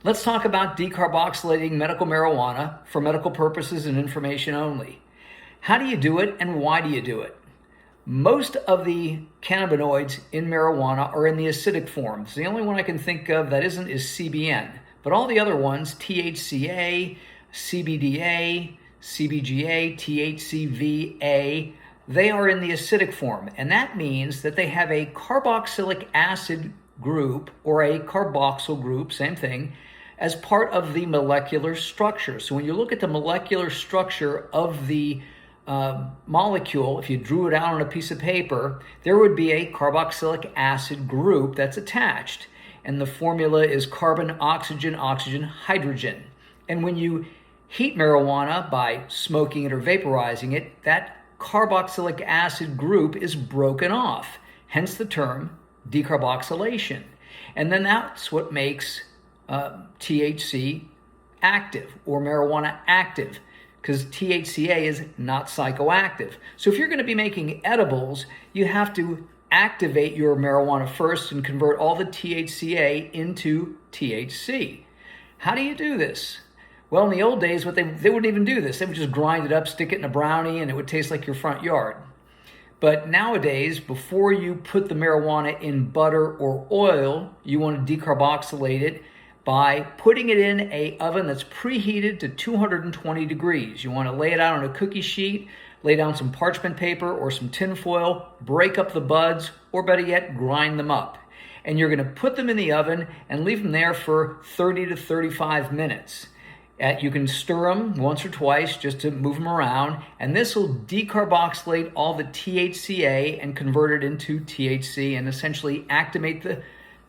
Let's talk about decarboxylating medical marijuana for medical purposes and information only. How do you do it and why do you do it? Most of the cannabinoids in marijuana are in the acidic forms. The only one I can think of that isn't is CBN. But all the other ones, THCA, CBDA, CBGA, THCVA, they are in the acidic form. And that means that they have a carboxylic acid group or a carboxyl group, same thing, as part of the molecular structure. So when you look at the molecular structure of the molecule, if you drew it out on a piece of paper, there would be a carboxylic acid group that's attached. And the formula is carbon, oxygen, oxygen, hydrogen. And when you heat marijuana by smoking it or vaporizing it, that carboxylic acid group is broken off, hence the term decarboxylation. And then that's what makes THC active or marijuana active, because THCA is not psychoactive. So if you're going to be making edibles, you have to activate your marijuana first and convert all the THCA into THC. How do you do this? Well, in the old days, they wouldn't even do this. They would just grind it up, stick it in a brownie, and it would taste like your front yard. But nowadays, before you put the marijuana in butter or oil, you want to decarboxylate it by putting it in an oven that's preheated to 220 degrees. You want to lay it out on a cookie sheet, lay down some parchment paper or some tin foil, break up the buds, or better yet, grind them up. And you're going to put them in the oven and leave them there for 30 to 35 minutes. You can stir them once or twice just to move them around, and this will decarboxylate all the THCA and convert it into THC and essentially activate the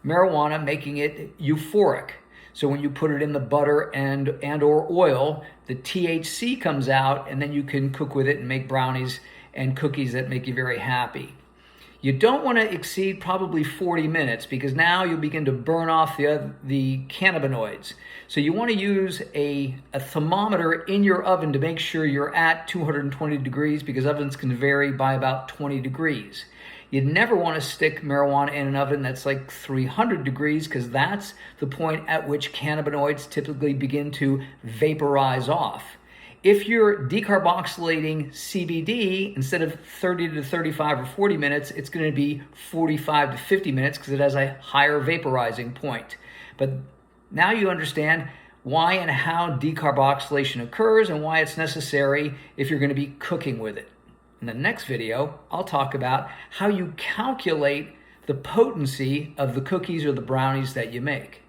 marijuana, making it euphoric. So when you put it in the butter and or oil, the THC comes out, and then you can cook with it and make brownies and cookies that make you very happy. You don't want to exceed probably 40 minutes because now you'll begin to burn off the cannabinoids. So you want to use a thermometer in your oven to make sure you're at 220 degrees because ovens can vary by about 20 degrees. You'd never want to stick marijuana in an oven that's like 300 degrees because that's the point at which cannabinoids typically begin to vaporize off. If you're decarboxylating CBD, instead of 30 to 35 or 40 minutes, it's going to be 45 to 50 minutes because it has a higher vaporizing point. But now you understand why and how decarboxylation occurs and why it's necessary if you're going to be cooking with it. In the next video, I'll talk about how you calculate the potency of the cookies or the brownies that you make.